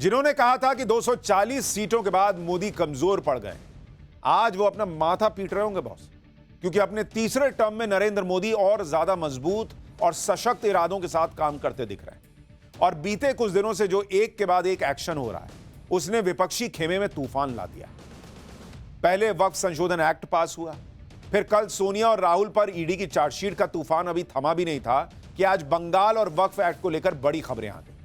जिन्होंने कहा था कि 240 सीटों के बाद मोदी कमजोर पड़ गए, आज वो अपना माथा पीट रहे होंगे बॉस, क्योंकि अपने तीसरे टर्म में नरेंद्र मोदी और ज्यादा मजबूत और सशक्त इरादों के साथ काम करते दिख रहे हैं। और बीते कुछ दिनों से जो एक के बाद एक एक्शन हो रहा है, उसने विपक्षी खेमे में तूफान ला दिया। पहले वक्फ संशोधन एक्ट पास हुआ, फिर कल सोनिया और राहुल पर ईडी की चार्जशीट का तूफान अभी थमा भी नहीं था कि आज बंगाल और वक्फ एक्ट को लेकर बड़ी खबरें आ गई।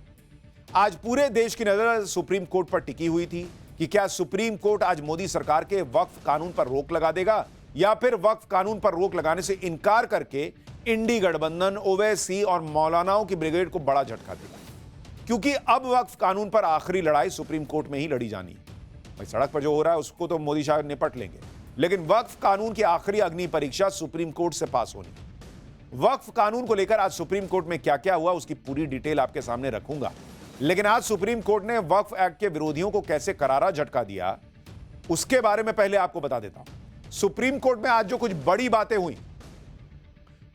आज पूरे देश की नजर सुप्रीम कोर्ट पर टिकी हुई थी कि क्या सुप्रीम कोर्ट आज मोदी सरकार के वक्फ कानून पर रोक लगा देगा या फिर वक्फ कानून पर रोक लगाने से इनकार करके इंडी गठबंधन, ओवैसी और मौलानाओं की ब्रिगेड को बड़ा झटका देगा। क्योंकि अब वक्फ कानून पर आखिरी लड़ाई सुप्रीम कोर्ट में ही लड़ी जानी है। भाई सड़क पर जो हो रहा है उसको तो मोदी शाह निपट लेंगे, लेकिन वक्फ कानून की आखिरी अग्नि परीक्षा सुप्रीम कोर्ट से पास होनी। वक्फ कानून को लेकर आज सुप्रीम कोर्ट में क्या क्या हुआ उसकी पूरी डिटेल आपके सामने रखूंगा। लेकिन आज सुप्रीम कोर्ट ने वक्फ एक्ट के विरोधियों को कैसे करारा झटका दिया, उसके बारे में पहले आपको बता देता हूं। सुप्रीम कोर्ट में आज जो कुछ बड़ी बातें हुई,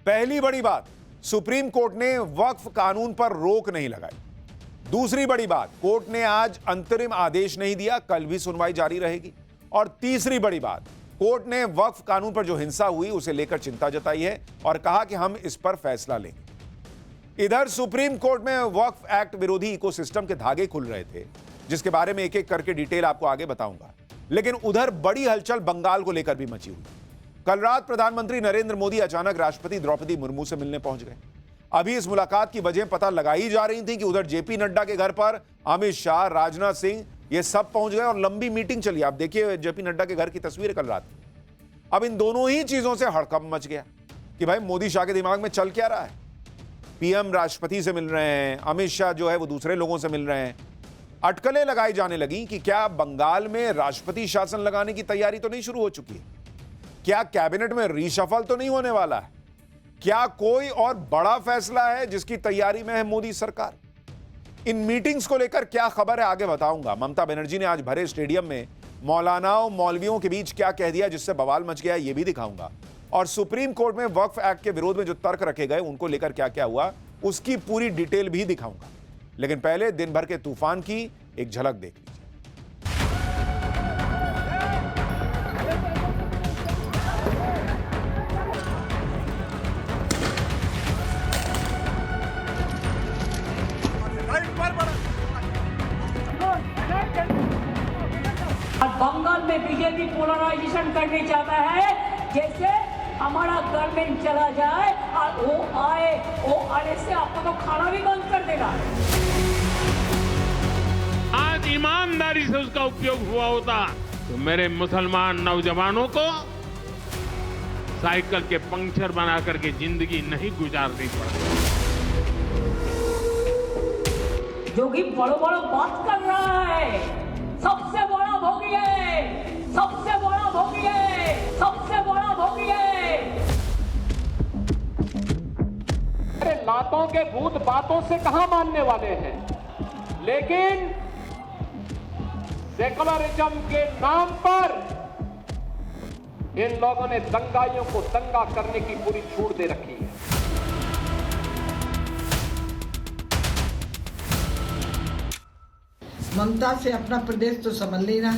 पहली बड़ी बात, सुप्रीम कोर्ट ने वक्फ कानून पर रोक नहीं लगाई। दूसरी बड़ी बात, कोर्ट ने आज अंतरिम आदेश नहीं दिया, कल भी सुनवाई जारी रहेगी। और तीसरी बड़ी बात, कोर्ट ने वक्फ कानून पर जो हिंसा हुई उसे लेकर चिंता जताई है और कहा कि हम इस पर फैसला लेंगे। इधर सुप्रीम कोर्ट में वक्फ एक्ट विरोधी इकोसिस्टम के धागे खुल रहे थे, जिसके बारे में एक एक करके डिटेल आपको आगे बताऊंगा। लेकिन उधर बड़ी हलचल बंगाल को लेकर भी मची हुई। कल रात प्रधानमंत्री नरेंद्र मोदी अचानक राष्ट्रपति द्रौपदी मुर्मू से मिलने पहुंच गए। अभी इस मुलाकात की वजह पता लगाई जा रही थी कि उधर जेपी नड्डा के घर पर अमित शाह, राजनाथ सिंह, ये सब पहुंच गए और लंबी मीटिंग चली। आप देखिए जेपी नड्डा के घर की तस्वीर कल रात। अब इन दोनों ही चीजों से हड़कंप मच गया कि भाई मोदी शाह के दिमाग में चल क्या रहा है। पीएम राष्ट्रपति से मिल रहे हैं, अमित शाह जो है वो दूसरे लोगों से मिल रहे हैं। अटकलें लगाई जाने लगी कि क्या बंगाल में राष्ट्रपति शासन लगाने की तैयारी तो नहीं शुरू हो चुकी है, क्या कैबिनेट में रीशफल तो नहीं होने वाला है, क्या कोई और बड़ा फैसला है जिसकी तैयारी में है मोदी सरकार। इन मीटिंग्स को लेकर क्या खबर है आगे बताऊंगा। ममता बनर्जी ने आज भरे स्टेडियम में मौलानाओं, मौलवियों के बीच क्या कह दिया जिससे बवाल मच गया, यह भी दिखाऊंगा। और सुप्रीम कोर्ट में वक्फ एक्ट के विरोध में जो तर्क रखे गए उनको लेकर क्या क्या हुआ उसकी पूरी डिटेल भी दिखाऊंगा। लेकिन पहले दिन भर के तूफान की एक झलक देख लीजिए। बंगाल में बीजेपी पोलराइजेशन करने चाहता है, जैसे हमारा गवर्नमेंट चला जाए और वो आने से आपको तो खाना भी बंद कर देगा। आज ईमानदारी से उसका उपयोग हुआ होता तो मेरे मुसलमान नौजवानों को साइकिल के पंक्चर बना करके जिंदगी नहीं गुजारनी पड़ती। जो कि बड़ो बड़ो बात कर रहा है, सबसे बड़ा भोगी है, सबसे बड़ा भोगी है, सबसे बड़ा भोगी है। अरे लातों के भूत बातों से कहां मानने वाले हैं, लेकिन सेकुलरिज्म के नाम पर इन लोगों ने दंगाइयों को दंगा करने की पूरी छूट दे रखी है। ममता से अपना प्रदेश तो संभाल लेना,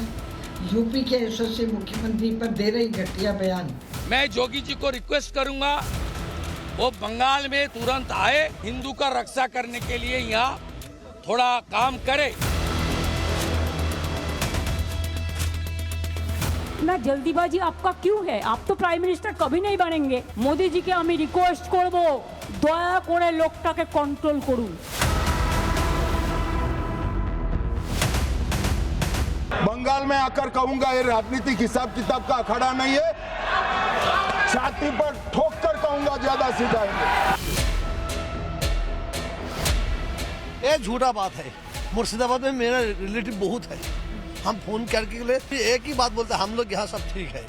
यूपी के यशस्वी मुख्यमंत्री पर दे रही घटिया बयान। मैं जोगी जी को रिक्वेस्ट करूंगा वो बंगाल में तुरंत आए, हिंदू का रक्षा करने के लिए यहाँ थोड़ा काम करे। इतना जल्दीबाजी आपका क्यों है? आप तो प्राइम मिनिस्टर कभी नहीं बनेंगे। मोदी जी के আমি রিকোয়েস্ট করব দয়া করে লোকটাকে কন্ট্রোল করুন। बंगाल में आकर कहूंगा ये राजनीतिक हिसाब किताब का अखाड़ा नहीं है, छाती पर ठोक कर कहूंगा ज्यादा सिखाएंगे। ये झूठा बात है। मुर्शिदाबाद में मेरा रिलेटिव बहुत है, हम फोन करके लिए एक ही बात बोलते हैं, हम लोग यहाँ सब ठीक है।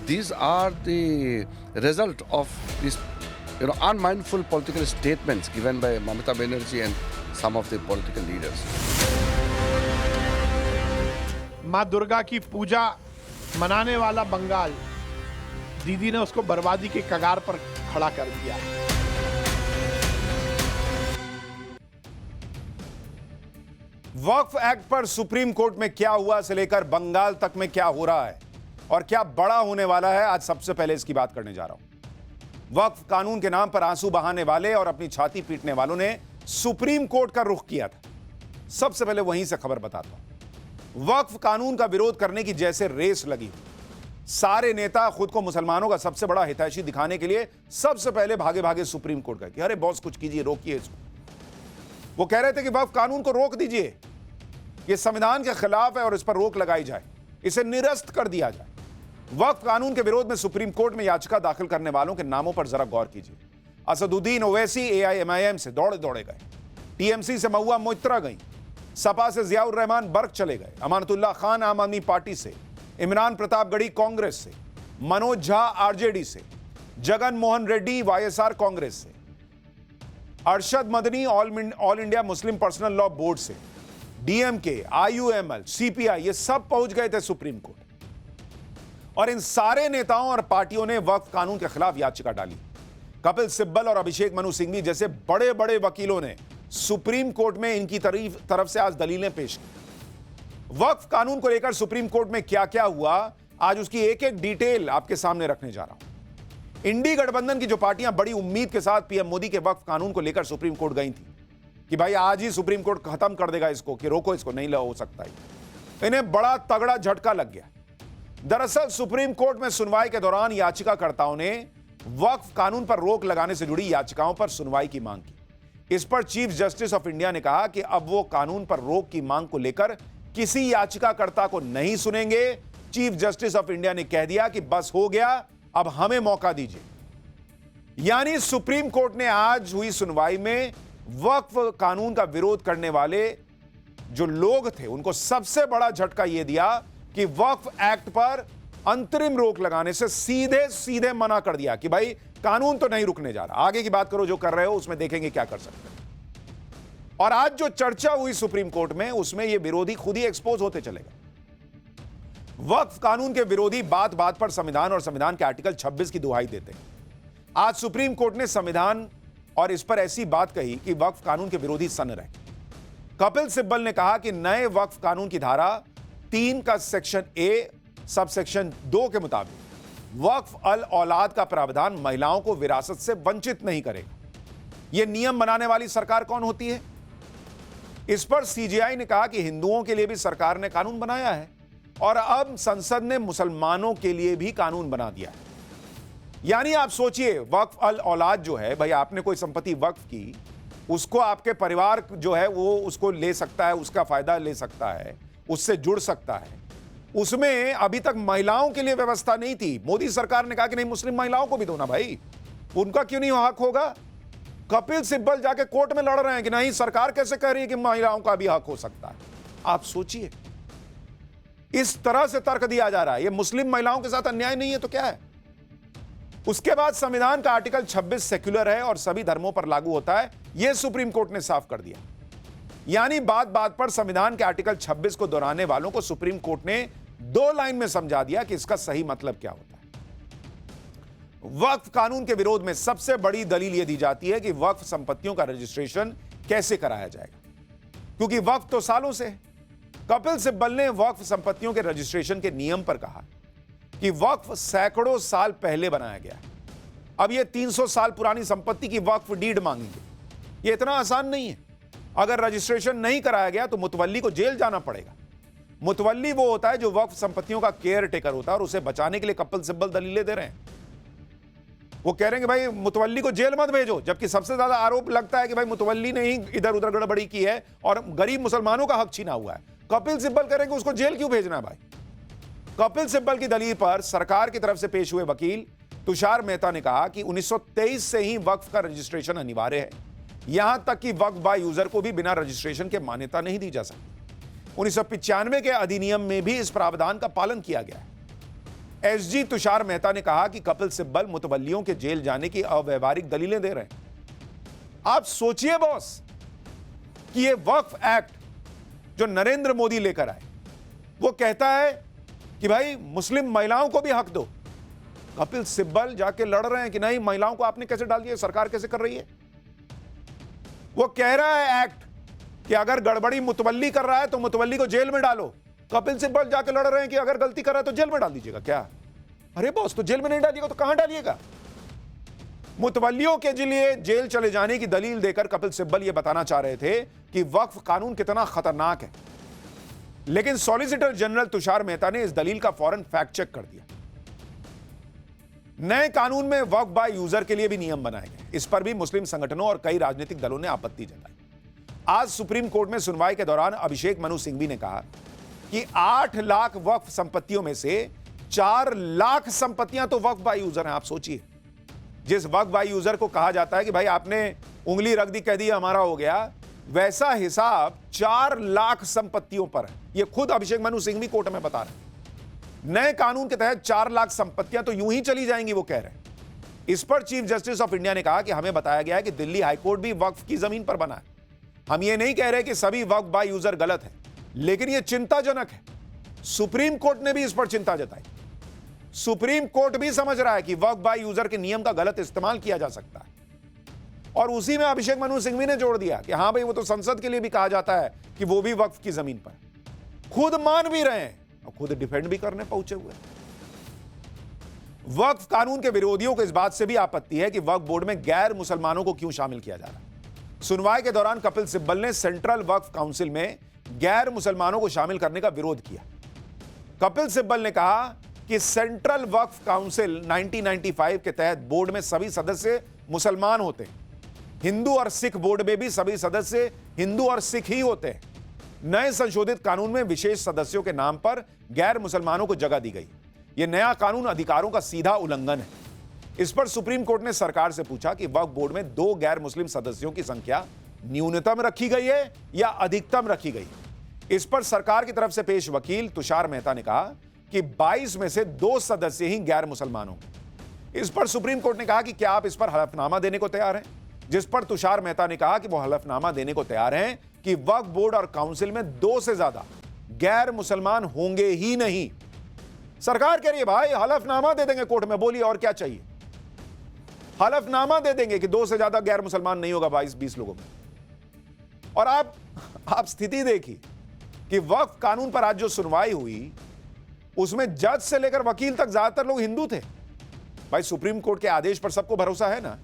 These are the result of this, unmindful political statements given by Mamata Banerjee and some of the political leaders. माँ दुर्गा की पूजा मनाने वाला बंगाल, दीदी ने उसको बर्बादी के कगार पर खड़ा कर दिया। वक्फ एक्ट पर सुप्रीम कोर्ट में क्या हुआ से लेकर बंगाल तक में क्या हो रहा है और क्या बड़ा होने वाला है, आज सबसे पहले इसकी बात करने जा रहा हूं। वक्फ कानून के नाम पर आंसू बहाने वाले और अपनी छाती पीटने वालों ने सुप्रीम कोर्ट का रुख किया था। सबसे पहले वहीं से खबर बताता हूं। वक्फ कानून का विरोध करने की जैसे रेस लगी, सारे नेता खुद को मुसलमानों का सबसे बड़ा हितैषी दिखाने के लिए सबसे पहले भागे भागे सुप्रीम कोर्ट गए कि अरे बॉस कुछ कीजिए, रोकिए इसको। वो कह रहे थे कि वक्फ कानून को रोक दीजिए, ये संविधान के खिलाफ है और इस पर रोक लगाई जाए, इसे निरस्त कर दिया जाए। वक्फ कानून के विरोध में सुप्रीम कोर्ट में याचिका दाखिल करने वालों के नामों पर जरा गौर कीजिए। असदुद्दीन ओवैसी AIMIM से दौड़े गए, TMC से महुआ मोइत्रा गई, सपा से जियाउर रहमान बर्क चले गए, अमानतुल्लाह खान आम आदमी पार्टी से, इमरान प्रतापगढ़ी कांग्रेस से, मनोज झा RJD से, जगन मोहन रेड्डी YSR कांग्रेस से, Arshad Madani all India Muslim personal law board से, DMK, IUML, CPI, ये सब पहुंच गए थे सुप्रीम कोर्ट। और इन सारे नेताओं और पार्टियों ने वक्फ कानून के खिलाफ याचिका डाली। कपिल सिब्बल और अभिषेक मनु सिंघवी जैसे बड़े बड़े वकीलों ने सुप्रीम कोर्ट में इनकी तरफ से आज दलीलें पेश की। वक्फ कानून को लेकर सुप्रीम कोर्ट में क्या क्या हुआ, आज उसकी एक एक डिटेल आपके सामने रखने जा रहा हूं। इंडी गठबंधन की जो पार्टियां बड़ी उम्मीद के साथ पीएम मोदी के वक्फ कानून को लेकर सुप्रीम कोर्ट गई थी कि भाई आज ही सुप्रीम कोर्ट खत्म कर देगा इसको, कि रोको इसको, नहीं हो सकता ही, इन्हें बड़ा तगड़ा झटका लग गया। दरअसल सुप्रीम कोर्ट में सुनवाई के दौरान याचिकाकर्ताओं ने वक्फ कानून पर रोक लगाने से जुड़ी याचिकाओं पर सुनवाई की मांग की। इस पर चीफ जस्टिस ऑफ इंडिया ने कहा कि अब वो कानून पर रोक की मांग को लेकर किसी याचिकाकर्ता को नहीं सुनेंगे। चीफ जस्टिस ऑफ इंडिया ने कह दिया कि बस हो गया, अब हमें मौका दीजिए। यानी सुप्रीम कोर्ट ने आज हुई सुनवाई में वक्फ कानून का विरोध करने वाले जो लोग थे उनको सबसे बड़ा झटका यह दिया कि वक्फ एक्ट पर अंतरिम रोक लगाने से सीधे सीधे मना कर दिया कि भाई कानून तो नहीं रुकने जा रहा, आगे की बात करो, जो कर रहे हो उसमें देखेंगे क्या कर सकते हैं। और आज जो चर्चा हुई सुप्रीम कोर्ट में उसमें यह विरोधी खुद ही एक्सपोज होते चले गए। वक्फ कानून के विरोधी बात बात पर संविधान और संविधान के आर्टिकल 26 की दुहाई देते हैं। आज सुप्रीम कोर्ट ने संविधान और इस पर ऐसी बात कही कि वक्फ कानून के विरोधी सन्न रहे। कपिल सिब्बल ने कहा कि नए वक्फ कानून की धारा 3 का सेक्शन A सब सेक्शन 2 के मुताबिक वक्फ अल औलाद का प्रावधान महिलाओं को विरासत से वंचित नहीं करेगा। यह नियम बनाने वाली सरकार कौन होती है? इस पर CJI ने कहा कि हिंदुओं के लिए भी सरकार ने कानून बनाया है और अब संसद ने मुसलमानों के लिए भी कानून बना दिया है। यानी आप सोचिए, वक्फ अल औलाद जो है, भाई आपने कोई संपत्ति वक्फ की, उसको आपके परिवार जो है वो उसको ले सकता है, उसका फायदा ले सकता है, उससे जुड़ सकता है। उसमें अभी तक महिलाओं के लिए व्यवस्था नहीं थी। मोदी सरकार ने कहा कि नहीं, मुस्लिम महिलाओं को भी दो ना भाई, उनका क्यों नहीं हक होगा? कपिल सिब्बल जाके कोर्ट में लड़ रहे हैं कि नहीं, सरकार कैसे कह रही है कि महिलाओं का भी हक हो सकता है। आप सोचिए, इस तरह से तर्क दिया जा रहा है। यह मुस्लिम महिलाओं के साथ अन्याय नहीं है तो क्या है? उसके बाद संविधान का आर्टिकल 26 सेक्युलर है और सभी धर्मों पर लागू होता है, यह सुप्रीम कोर्ट ने साफ कर दिया। यानी बात बात पर संविधान के आर्टिकल 26 को दोहराने वालों को सुप्रीम कोर्ट ने 2 लाइन में समझा दिया कि इसका सही मतलब क्या होता है। वक्फ कानून के विरोध में सबसे बड़ी दलील यह दी जाती है कि वक्फ संपत्तियों का रजिस्ट्रेशन कैसे कराया जाएगा, क्योंकि वक्फ तो सालों से है। कपिल सिब्बल ने वक्फ संपत्तियों के रजिस्ट्रेशन के नियम पर कहा कि वक्फ सैकड़ों साल पहले बनाया गया है, अब यह 300 साल पुरानी संपत्ति की वक्फ डीड मांगेंगे। यह इतना आसान नहीं है। अगर रजिस्ट्रेशन नहीं कराया गया तो मुतवल्ली को जेल जाना पड़ेगा। मुतवल्ली वो होता है जो वक्फ संपत्तियों का केयर टेकर होता है, और उसे बचाने के लिए कपिल सिब्बल दलीलें दे रहे हैं। वो कह रहे हैं कि भाई मुतवल्ली को जेल मत भेजो, जबकि सबसे ज्यादा आरोप लगता है कि भाई मुतवल्ली ने ही इधर उधर गड़बड़ी की है और गरीब मुसलमानों का हक छीना हुआ है। कपिल सिब्बल कह रहे हैं कि उसको जेल क्यों भेजना है भाई? कपिल सिब्बल की दलील पर सरकार की तरफ से पेश हुए वकील तुषार मेहता ने कहा कि 1923 से ही वक्फ का रजिस्ट्रेशन अनिवार्य है, यहां तक कि वक्फ बाय यूजर को भी बिना रजिस्ट्रेशन के मान्यता नहीं दी जा सकती। 1995 के अधिनियम में भी इस प्रावधान का पालन किया गया है। एसजी तुषार मेहता ने कहा कि कपिल सिब्बल मुतवल्लियों के जेल जाने की अव्यवहारिक दलीलें दे रहे हैं। आप सोचिए बॉस कि यह वक्फ एक्ट जो नरेंद्र मोदी लेकर आए, वो कहता है कि भाई मुस्लिम महिलाओं को भी हक दो। कपिल सिब्बल जाके लड़ रहे हैं कि नहीं, महिलाओं को आपने कैसे डाल दिया, सरकार कैसे कर रही है। वो कह रहा है एक्ट कि अगर गड़बड़ी मुतवल्ली कर रहा है तो मुतवल्ली को जेल में डालो। कपिल सिब्बल जाके लड़ रहे हैं कि अगर गलती कर रहा है तो जेल में डाल दीजिएगा। क्या? अरे बॉस, तो जेल में नहीं डालिएगा तो कहां डालिएगा? मुतवल्लियों के लिए जेल चले जाने की दलील देकर कपिल सिब्बल यह बताना चाह रहे थे कि वक्फ कानून कितना खतरनाक है, लेकिन सॉलिसिटर जनरल तुषार मेहता ने इस दलील का फौरन फैक्ट चेक कर दिया। नए कानून में वक्फ बाय यूजर के लिए भी नियम बनाए गए। इस पर भी मुस्लिम संगठनों और कई राजनीतिक दलों ने आपत्ति जताई। आज सुप्रीम कोर्ट में सुनवाई के दौरान अभिषेक मनु सिंघवी ने कहा कि 8 लाख वक्फ संपत्तियों में से 4 लाख संपत्तियां तो वक्फ बाय यूजर हैं। आप सोचिए, जिस वक्फ बाय यूजर को कहा जाता है कि भाई आपने उंगली रख दी, कह दी हमारा हो गया, वैसा हिसाब 4 लाख संपत्तियों पर है। यह खुद अभिषेक मनु सिंघवी कोर्ट में बता रहे हैं। नए कानून के तहत 4 लाख संपत्तियां तो यूं ही चली जाएंगी, वो कह रहे हैं। इस पर चीफ जस्टिस ऑफ इंडिया ने कहा कि हमें बताया गया है कि दिल्ली हाईकोर्ट भी वक्फ की जमीन पर बना है। हम ये नहीं कह रहे कि सभी वक्फ बाय यूजर गलत है, लेकिन यह चिंताजनक है। सुप्रीम कोर्ट ने भी इस पर चिंता जताई। सुप्रीम कोर्ट भी समझ रहा है कि वक्फ बाय यूजर के नियम का गलत इस्तेमाल किया जा सकता है, और उसी में अभिषेक मनु सिंघवी ने जोड़ दिया कि हां भाई, वो तो संसद के लिए भी कहा जाता है कि वो भी वक्फ की जमीन पर। खुद मान भी रहे हैं और खुद डिफेंड भी करने पहुंचे हुए। वक्फ कानून के विरोधियों को इस बात से भी आपत्ति है कि वक्फ बोर्ड में गैर मुसलमानों को क्यों शामिल किया जा रहा है। सुनवाई के दौरान कपिल सिब्बल ने सेंट्रल वक्फ काउंसिल में गैर मुसलमानों को शामिल करने का विरोध किया। कपिल सिब्बल ने कहा कि सेंट्रल वक्फ काउंसिल 1995 के तहत बोर्ड में सभी सदस्य मुसलमान होते हैं। हिंदू और सिख बोर्ड में भी सभी सदस्य हिंदू और सिख ही होते हैं। नए संशोधित कानून में विशेष सदस्यों के नाम पर गैर मुसलमानों को जगह दी गई। यह नया कानून अधिकारों का सीधा उल्लंघन है। इस पर सुप्रीम कोर्ट ने सरकार से पूछा कि वक्फ बोर्ड में 2 गैर मुस्लिम सदस्यों की संख्या न्यूनतम रखी गई है या अधिकतम रखी गई। इस पर सरकार की तरफ से पेश वकील तुषार मेहता ने कहा कि 22 में से 2 सदस्य ही गैर मुसलमान होंगे। इस पर सुप्रीम कोर्ट ने कहा कि क्या आप इस पर हलफनामा देने को तैयार हैं, जिस पर तुषार मेहता ने कहा कि वो हलफनामा देने को तैयार हैं कि वक्फ बोर्ड और काउंसिल में 2 से ज्यादा गैर मुसलमान होंगे ही नहीं। सरकार कह रही है भाई हलफनामा दे देंगे कोर्ट में, बोलिए और क्या चाहिए। हलफनामा दे देंगे कि 2 से ज्यादा गैर मुसलमान नहीं होगा 22-20 लोगों में। और आप स्थिति देखिए कि वक्फ कानून पर आज जो सुनवाई हुई उसमें जज से लेकर वकील तक ज्यादातर लोग हिंदू थे। भाई सुप्रीम कोर्ट के आदेश पर सबको भरोसा है ना,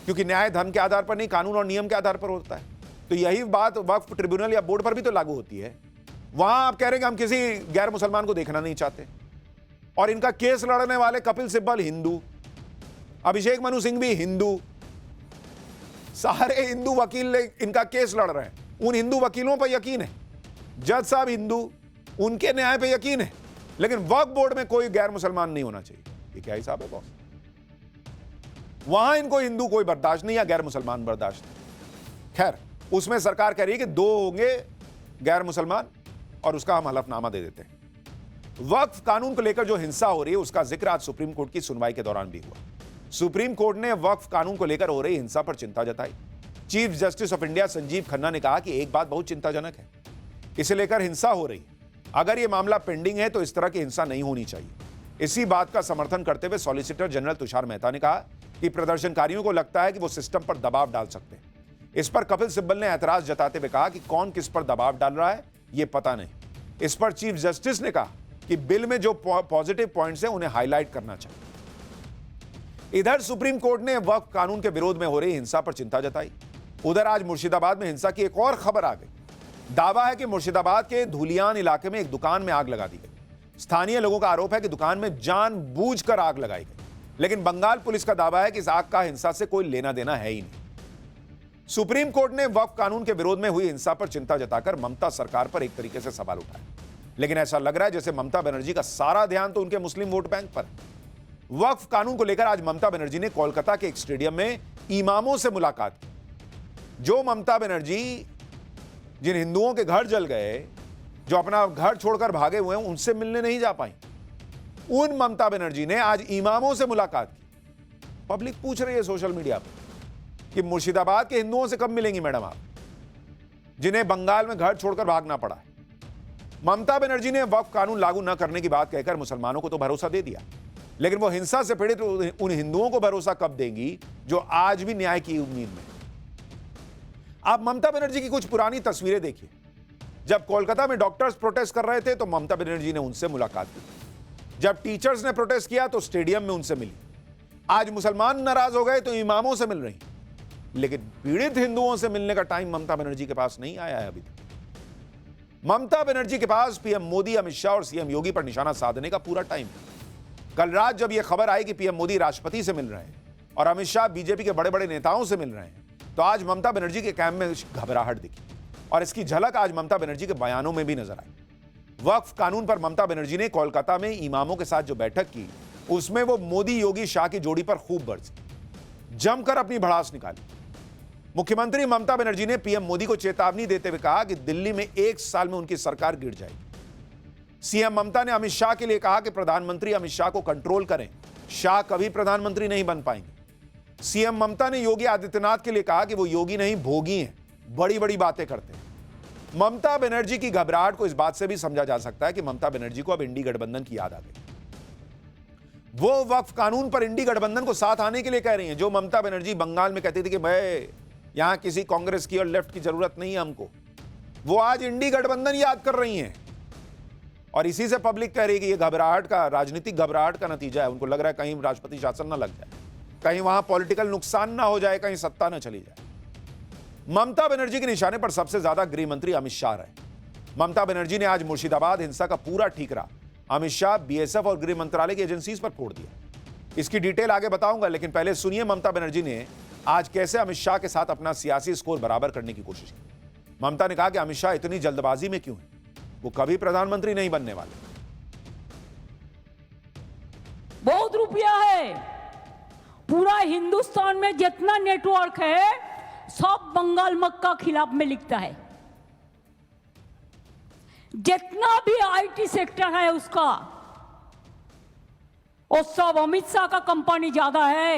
क्योंकि न्याय धर्म के आधार पर नहीं, कानून और नियम के आधार पर होता है। तो यही बात वक्फ ट्रिब्यूनल या बोर्ड पर भी तो लागू होती है। वहां आप कह रहे हैं कि हम किसी गैर मुसलमान को देखना नहीं चाहते, और इनका केस लड़ने वाले कपिल सिब्बल हिंदू, अभिषेक मनु सिंघवी हिंदू, सारे हिंदू वकील इनका केस लड़ रहे हैं। उन हिंदू वकीलों पर यकीन है, जज साहब हिंदू, उनके न्याय पे यकीन है, लेकिन वक्फ बोर्ड में कोई गैर मुसलमान नहीं होना चाहिए। ये क्या हिसाब है बॉस? वहां इनको हिंदू कोई बर्दाश्त नहीं या गैर मुसलमान बर्दाश्त नहीं। खैर, उसमें सरकार कह रही है कि 2 होंगे गैर मुसलमान और उसका हम हलफनामा दे देते हैं। वक्फ कानून को लेकर जो हिंसा हो रही है उसका जिक्र आज सुप्रीम कोर्ट की सुनवाई के दौरान भी हुआ। सुप्रीम कोर्ट ने वक्फ कानून को लेकर हो रही हिंसा पर चिंता जताई। Chief justice of India Sanjeev Khanna ने कहा कि एक बात बहुत चिंताजनक है, इसे लेकर हिंसा हो रही है। अगर यह मामला पेंडिंग है तो इस तरह की हिंसा नहीं होनी चाहिए। इसी बात का समर्थन करते हुए सॉलिसिटर जनरल तुषार मेहता ने कहा कि प्रदर्शनकारियों को लगता है कि वो सिस्टम पर दबाव डाल सकते हैं। इस पर कपिल सिब्बल ने ऐतराज जताते हुए कहा कि कौन किस पर दबाव डाल रहा है यह पता नहीं। इस पर चीफ जस्टिस ने कहा कि बिल में जो पॉजिटिव पॉइंट्स हैं उन्हें हाईलाइट करना चाहिए। इधर सुप्रीम कोर्ट ने वक्फ कानून के विरोध में हो रही हिंसा पर चिंता जताई। उधर आज मुर्शिदाबाद में हिंसा की एक और खबर आ गई। दावा है कि मुर्शिदाबाद के धुलियान इलाके में एक दुकान में आग लगा दी गई। स्थानीय लोगों का आरोप है कि दुकान में जानबूझकर आग लगाई गई, लेकिन बंगाल पुलिस का दावा है कि इस आग का हिंसा से कोई लेना देना है ही नहीं। सुप्रीम कोर्ट ने वक्फ कानून के विरोध में हुई हिंसा पर चिंता जताकर ममता सरकार पर एक तरीके से सवाल उठाया, लेकिन ऐसा लग रहा है जैसे ममता बनर्जी का सारा ध्यान तो उनके मुस्लिम वोट बैंक पर है। वक्फ कानून को लेकर आज ममता बनर्जी ने कोलकाता के एक स्टेडियम में इमामों से मुलाकात की। जो ममता बनर्जी जिन हिंदुओं के घर जल गए, जो अपना घर छोड़कर भागे हुए हैं, उनसे मिलने नहीं जा पाई, उन ममता बनर्जी ने आज इमामों से मुलाकात की। पब्लिक पूछ रही है सोशल मीडिया पर कि मुर्शिदाबाद के हिंदुओं से कब मिलेंगी मैडम आप, जिन्हें बंगाल में घर छोड़कर भागना पड़ा है। ममता बनर्जी ने वक्फ कानून लागू न करने की बात कहकर मुसलमानों को तो भरोसा दे दिया, लेकिन वो हिंसा से पीड़ित उन हिंदुओं को भरोसा कब देंगी जो आज भी न्याय की उम्मीद में। आप ममता बनर्जी की कुछ पुरानी तस्वीरें देखिए। जब कोलकाता में डॉक्टर्स प्रोटेस्ट कर रहे थे तो ममता बनर्जी ने उनसे मुलाकात की। जब टीचर्स ने प्रोटेस्ट किया तो स्टेडियम में उनसे मिली। आज मुसलमान नाराज हो गए तो इमामों से मिल रही, लेकिन पीड़ित हिंदुओं से मिलने का टाइम ममता बनर्जी के पास नहीं आया है अभी तक। ममता बनर्जी के पास पीएम मोदी, अमित शाह और सीएम योगी पर निशाना साधने का पूरा टाइम है। कल रात जब यह खबर आई कि पीएम मोदी राष्ट्रपति से मिल रहे हैं और अमित शाह बीजेपी के बड़े बड़े नेताओं से मिल रहे हैं, तो आज ममता बनर्जी के कैंप में घबराहट दिखी और इसकी झलक आज ममता बनर्जी के बयानों में भी नजर आई। वक्फ कानून पर ममता बनर्जी ने कोलकाता में इमामों के साथ जो बैठक की, उसमें वो मोदी योगी शाह की जोड़ी पर खूब बरसी, जमकर अपनी भड़ास निकाली। मुख्यमंत्री ममता बनर्जी ने पीएम मोदी को चेतावनी देते हुए कहा कि दिल्ली में 1 साल में उनकी सरकार गिर जाएगी। सीएम ममता ने अमित शाह के लिए कहा कि प्रधानमंत्री अमित शाह को कंट्रोल करें, शाह कभी प्रधानमंत्री नहीं बन पाएंगे। सीएम ममता ने योगी आदित्यनाथ के लिए कहा कि वो योगी नहीं भोगी हैं, बड़ी बड़ी बातें करते हैं। ममता बनर्जी की घबराहट को इस बात से भी समझा जा सकता है कि ममता बनर्जी को अब इंडी गठबंधन की याद आ गई। वो वक्फ कानून पर इंडी गठबंधन को साथ आने के लिए कह रही हैं, जो ममता बनर्जी बंगाल में कहती थी कि भाई यहां किसी कांग्रेस की और लेफ्ट की जरूरत नहीं है हमको। वो आज इंडी गठबंधन याद कर रही हैं और इसी से पब्लिक कह रही है कि ये घबराहट का, राजनीतिक घबराहट का नतीजा है। उनको लग रहा है कहीं राष्ट्रपति शासन ना लग जाए, कहीं वहां पॉलिटिकल नुकसान ना हो जाए, कहीं सत्ता ना चली जाए। ममता बनर्जी के निशाने पर सबसे ज्यादा गृह मंत्री अमित शाह रहे। ममता बनर्जी ने आज मुर्शिदाबाद हिंसा का पूरा ठीकरा अमित शाह, बीएसएफ और गृह मंत्रालय की एजेंसीज पर फोड़ दिया। इसकी डिटेल आगे बताऊंगा, लेकिन पहले सुनिए ममता बनर्जी ने आज कैसे अमित शाह के साथ अपना सियासी स्कोर बराबर करने की कोशिश की। ममता ने कहा कि अमित शाह इतनी जल्दबाजी में क्यों है, वो कभी प्रधानमंत्री नहीं बनने वाले। बहुत रुपया है, पूरा हिंदुस्तान में जितना नेटवर्क है सब बंगाल मक्का खिलाफ में लिखता है। जितना भी आईटी सेक्टर है उसका, वो सब अमित शाह का कंपनी ज्यादा है।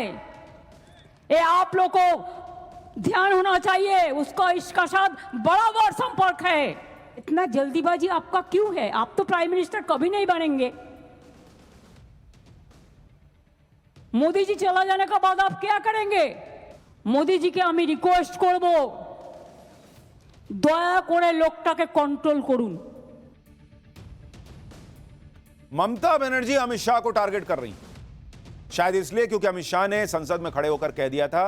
ये आप लोग को ध्यान होना चाहिए, उसका इसका साथ बराबर संपर्क है। इतना जल्दीबाजी आपका क्यों है? आप तो प्राइम मिनिस्टर कभी नहीं बनेंगे। मोदी जी चला जाने के बाद आप क्या करेंगे? मोदी जी के আমি রিকোয়েস্ট করব, দয়া করে লোকটাকে কন্ট্রোল করুন। ममता बनर्जी अमित शाह को टारगेट कर रही हैं, शायद इसलिए क्योंकि अमित शाह ने संसद में खड़े होकर कह दिया था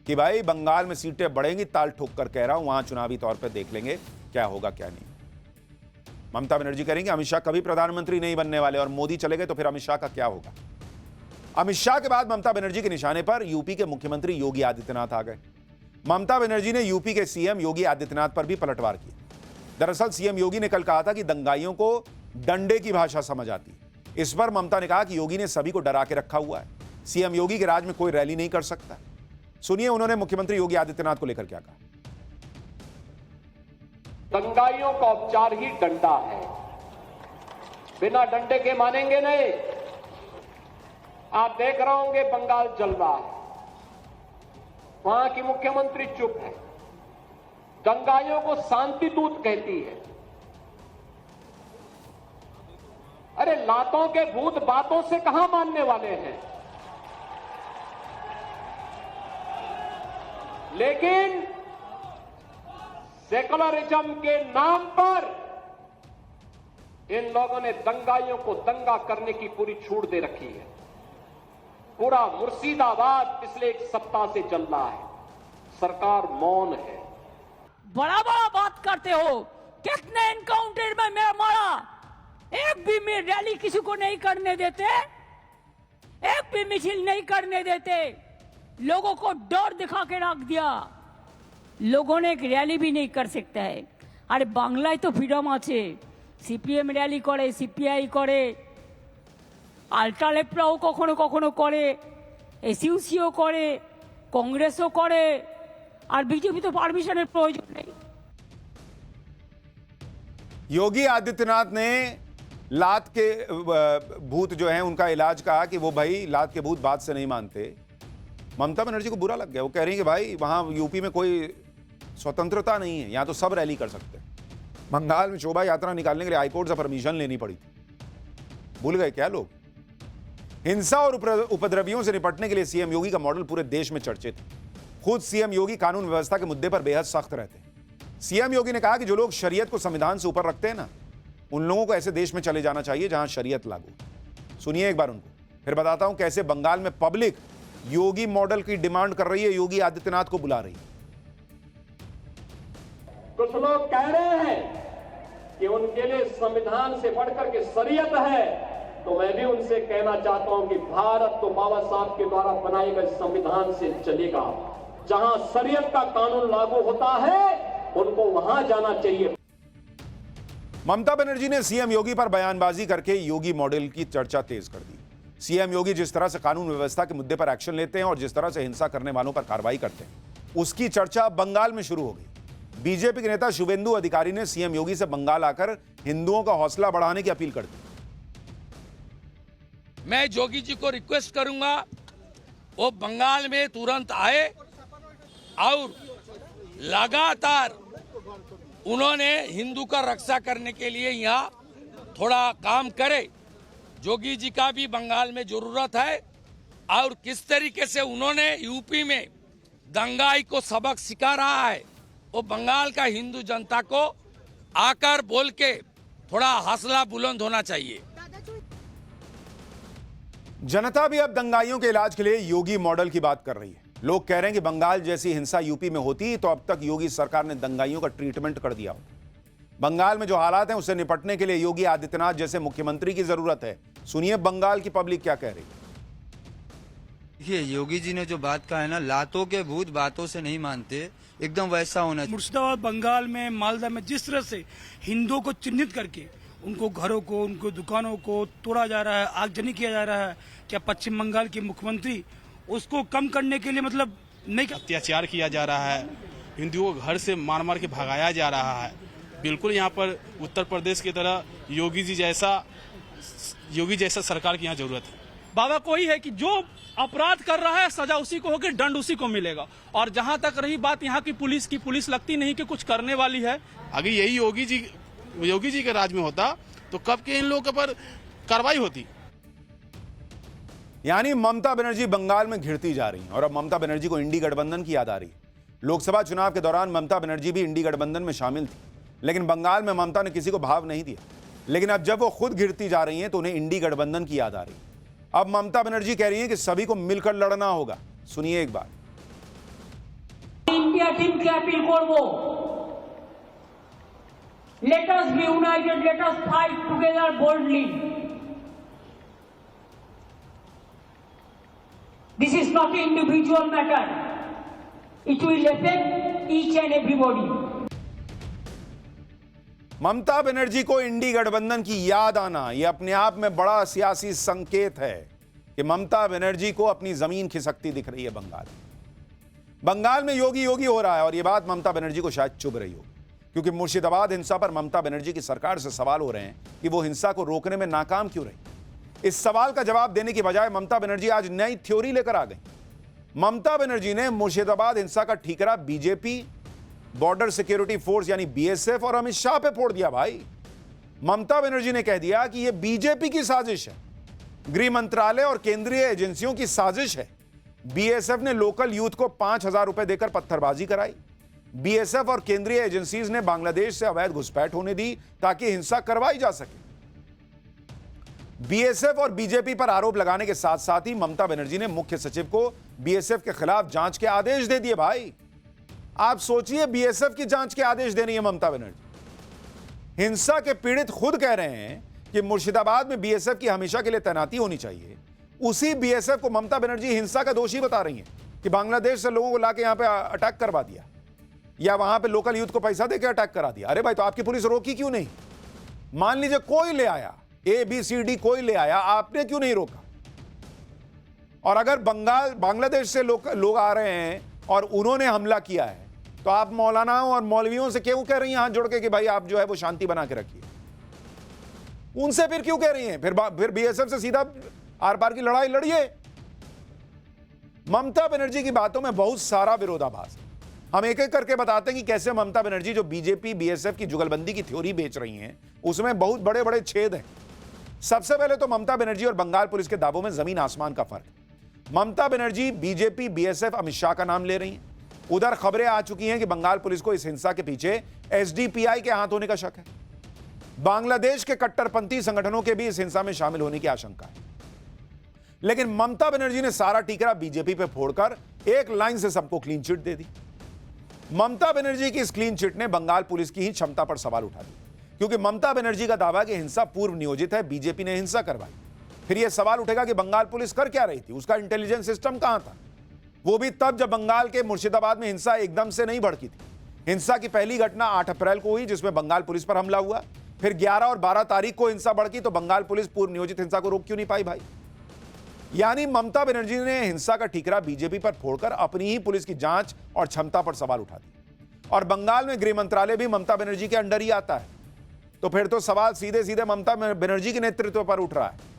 कि भाई बंगाल में सीटें बढ़ेंगी, ताल ठोक कर कह रहा हूं, वहां चुनावी तौर पर देख लेंगे क्या होगा क्या नहीं। ममता बनर्जी करेंगे अमित शाह कभी प्रधानमंत्री नहीं बनने वाले और मोदी चले गए तो फिर अमित शाह का क्या होगा। अमित शाह के बाद ममता बनर्जी के निशाने पर यूपी के मुख्यमंत्री योगी आदित्यनाथ आ गए। ममता बनर्जी ने यूपी के सीएम योगी आदित्यनाथ पर भी पलटवार किया। दरअसल सीएम योगी ने कल कहा था कि दंगाइयों को डंडे की भाषा समझ आती है। इस पर ममता ने कहा कि योगी ने सभी को डरा के रखा हुआ है, सीएम योगी के राज में कोई रैली नहीं कर सकता। सुनिए उन्होंने मुख्यमंत्री योगी आदित्यनाथ को लेकर क्या कहा। दंगाइयों का उपचार ही डंडा है, बिना डंडे के मानेंगे नहीं। आप देख रहे होंगे बंगाल जल रहा है, वहां की मुख्यमंत्री चुप है, दंगाइयों को शांति दूत कहती है। अरे लातों के भूत बातों से कहां मानने वाले हैं। लेकिन सेकुलरिज्म के नाम पर इन लोगों ने दंगाइयों को दंगा करने की पूरी छूट दे रखी है। पूरा मुर्शिदाबाद पिछले 1 सप्ताह से चल रहा है, सरकार मौन है। बड़ा बड़ा बात करते हो, कितने एनकाउंटर में मैं मारा, एक भी में रैली किसी को नहीं करने देते, एक भी मिছিল नहीं करने देते, लोगों को डर दिखा के रख दिया। लोगों ने एक रैली भी नहीं कर सकता है। अरे बांग्लाয় तो फ्रीडम আছে, সিপিএম র‍্যালি করে, সিপিআই করে, আলট্রালেফটরাও কখনো কখনো করে, এসইউসিও করে, কংগ্রেসও করে, আর বিজেপি তো পারমিশনের প্রয়োজন নেই। योगी आदित्यनाथ ने लात के भूत जो हैं उनका इलाज कहा कि वो भाई लात के भूत बात से नहीं मानते। ममता बनर्जी को बुरा लग गया, वो कह रही है कि भाई वहां यूपी में कोई स्वतंत्रता नहीं है, यहां तो सब रैली कर सकते हैं। बंगाल में शोभा यात्रा निकालने के लिए हाईकोर्ट से परमिशन लेनी पड़ी थी, भूल गए क्या लोग। हिंसा और उपद्रवियों से निपटने के लिए सीएम योगी का मॉडल पूरे देश में चर्चित है। खुद सीएम योगी कानून व्यवस्था के मुद्दे पर बेहद सख्त रहते हैं। सीएम योगी ने कहा कि जो लोग शरीयत को संविधान से ऊपर रखते हैं ना, उन लोगों को ऐसे देश में चले जाना चाहिए जहां शरीयत लागू। सुनिए एक बार उनको, फिर बताता हूं कैसे बंगाल में पब्लिक योगी मॉडल की डिमांड कर रही है, योगी आदित्यनाथ को बुला रही है। कुछ लोग कह रहे हैं कि उनके लिए संविधान से बढ़कर के शरीयत है, तो मैं भी उनसे कहना चाहता हूं कि भारत तो बाबा साहब के द्वारा बनाए गए संविधान से चलेगा। जहां शरीयत का कानून लागू होता है उनको वहां जाना चाहिए। ममता बनर्जी ने सीएम योगी पर बयानबाजी करके योगी मॉडल की चर्चा तेज कर दी। सीएम योगी जिस तरह से कानून व्यवस्था के मुद्दे पर एक्शन लेते हैं और जिस तरह से हिंसा करने वालों पर कार्रवाई करते हैं, उसकी चर्चा बंगाल में शुरू हो गई। बीजेपी के नेता शुभेंदु अधिकारी ने सीएम योगी से बंगाल आकर हिंदुओं का हौसला बढ़ाने की अपील कर दी। मैं योगी जी को रिक्वेस्ट करूंगा वो बंगाल में तुरंत आए और लगातार उन्होंने हिंदू का रक्षा करने के लिए यहाँ थोड़ा काम करे। योगी जी का भी बंगाल में जरूरत है और किस तरीके से उन्होंने यूपी में दंगाई को सबक सिखा रहा है, वो बंगाल का हिंदू जनता को आकर बोल के थोड़ा हौसला बुलंद होना चाहिए। जनता भी अब दंगाइयों के इलाज के लिए योगी मॉडल की बात कर रही है। लोग कह रहे हैं कि बंगाल जैसी हिंसा यूपी में होती तो अब तक योगी सरकार ने दंगाइयों का ट्रीटमेंट कर दिया होता। बंगाल में जो हालात हैं उससे निपटने के लिए योगी आदित्यनाथ जैसे मुख्यमंत्री की जरूरत है। सुनिए बंगाल की पब्लिक क्या कह रही है। देखिए, योगी जी ने जो बात कहा है ना, लातों के भूत बातों से नहीं मानते, एकदम वैसा होना चाहिए। मुर्शिदाबाद, बंगाल में, मालदा में जिस तरह से हिंदुओं को चिन्हित करके उनको घरों को, उनको दुकानों को तोड़ा जा रहा है, आगजनी किया जा रहा है, क्या पश्चिम बंगाल के मुख्यमंत्री उसको कम करने के लिए मतलब नहीं, अत्याचार किया जा रहा है, हिंदुओं को घर से मार मार के भगाया जा रहा है। बिल्कुल यहाँ पर उत्तर प्रदेश की तरह योगी जैसा सरकार की यहाँ जरूरत है। बाबा को ही है कि जो अपराध कर रहा है सजा उसी को होगी, दंड उसी को मिलेगा। और जहाँ तक रही बात यहाँ की पुलिस लगती नहीं कि कुछ करने वाली है। अगर यही योगी जी के राज में होता तो कब के इन लोगों पर कार्रवाई होती। यानी ममता बनर्जी बंगाल में घिरती जा रही हैं और अब ममता बनर्जी को इंडी गठबंधन की याद आ रही है। लोकसभा चुनाव के दौरान ममता बनर्जी भी इंडी गठबंधन में शामिल थी, लेकिन बंगाल में ममता ने किसी को भाव नहीं दिया। लेकिन अब जब वो खुद घिरती जा रही हैं तो उन्हें इंडी गठबंधन की याद आ रही है। अब ममता बनर्जी कह रही हैं कि सभी को मिलकर लड़ना होगा। सुनिए एक बार। इंडिया टीम की अपील करबो, let us be united, let us fight together boldly. This is not an individual matter. It will affect each and everybody. Mamata Banerjee को इंडी गठबंधन की याद आना यह अपने आप में बड़ा सियासी संकेत है कि ममता बनर्जी को अपनी जमीन खिसकती दिख रही है। बंगाल में योगी हो रहा है और यह बात ममता बनर्जी को शायद चुभ रही हो, क्योंकि मुर्शिदाबाद हिंसा पर ममता बनर्जी की सरकार से सवाल हो रहे हैं कि वो हिंसा को रोकने में नाकाम क्यों रही। इस सवाल का जवाब देने की बजाय ममता बनर्जी आज नई थ्योरी लेकर आ गई। ममता बनर्जी ने मुर्शिदाबाद हिंसा का ठीकरा बीजेपी, बॉर्डर सिक्योरिटी फोर्स यानी बीएसएफ और अमित शाह पे फोड़ दिया। भाई ममता बनर्जी ने कह दिया कि यह बीजेपी की साजिश है, गृह मंत्रालय और केंद्रीय एजेंसियों की साजिश है। बीएसएफ ने लोकल यूथ को 5,000 रुपए देकर पत्थरबाजी कराई। बीएसएफ और केंद्रीय एजेंसीज ने बांग्लादेश से अवैध घुसपैठ होने दी ताकि हिंसा करवाई जा सके। बीएसएफ और बीजेपी पर आरोप लगाने के साथ साथ ही ममता बनर्जी ने मुख्य सचिव को बीएसएफ के खिलाफ जांच के आदेश दे दिए। भाई आप सोचिए, बीएसएफ की जांच के आदेश दे रही है ममता बनर्जी। हिंसा के पीड़ित खुद कह रहे हैं कि मुर्शिदाबाद में बीएसएफ की हमेशा के लिए तैनाती होनी चाहिए। उसी बीएसएफ को ममता बनर्जी हिंसा का दोषी बता रही हैं कि बांग्लादेश से लोगों को लाके यहां पे अटैक करवा दिया या वहां पे लोकल यूथ को पैसा देकर अटैक करा दिया। अरे भाई, तो आपकी पुलिस रोकी क्यों नहीं? मान लीजिए कोई ले आया, ABCD कोई ले आया, आपने क्यों नहीं रोका? और अगर बांग्लादेश से लोग आ रहे हैं और उन्होंने हमला किया है तो आप मौलानाओं और मौलवियों से क्यों कह रही हैं हाथ जोड़ के कि भाई आप जो है वो शांति बना के रखिए? उनसे फिर क्यों कह रही हैं? फिर बीएसएफ से सीधा आर पार की लड़ाई लड़िए। ममता बनर्जी की बातों में बहुत सारा विरोधाभास है। हम एक एक करके बताते हैं कि कैसे ममता बनर्जी जो बीजेपी बीएसएफ की जुगलबंदी की थ्योरी बेच रही हैं उसमें बहुत बड़े बड़े छेद हैं। सबसे पहले तो ममता बनर्जी और बंगाल पुलिस के दावों में जमीन आसमान का फर्क। ममता बनर्जी बीजेपी बीएसएफ अमित शाह का नाम ले रही हैं, उधर खबरें आ चुकी हैं कि बंगाल पुलिस को इस हिंसा के पीछे एसडीपीआई के हाथ होने का शक है। बांग्लादेश के कट्टरपंथी संगठनों के भी इस हिंसा में शामिल होने की आशंका है। लेकिन ममता बनर्जी ने सारा टीकरा बीजेपी पे फोड़कर एक लाइन से सबको क्लीन चिट दे दी। ममता बनर्जी की इस क्लीन चिट ने बंगाल पुलिस की ही क्षमता पर सवाल उठा दिया, क्योंकि ममता बनर्जी का दावा कि हिंसा पूर्व नियोजित है, बीजेपी ने हिंसा करवाई। फिर यह सवाल उठेगा कि बंगाल पुलिस कर क्या रही थी, उसका इंटेलिजेंस सिस्टम कहां था, वो भी तब जब बंगाल के मुर्शिदाबाद में हिंसा एकदम से नहीं भड़की थी। हिंसा की पहली घटना 8 अप्रैल को हुई, जिसमें बंगाल पुलिस पर हमला हुआ। फिर 11 और 12 तारीख को हिंसा भड़की, तो बंगाल पुलिस पूर्व नियोजित हिंसा को रोक क्यों नहीं पाई भाई? यानी ममता बनर्जी ने हिंसा का ठीकरा बीजेपी पर फोड़कर अपनी ही पुलिस की जांच और क्षमता पर सवाल उठा दिया। और बंगाल में गृह मंत्रालय भी ममता बनर्जी के अंडर ही आता है, तो फिर तो सवाल सीधे सीधे ममता बनर्जी के नेतृत्व पर उठ रहा है।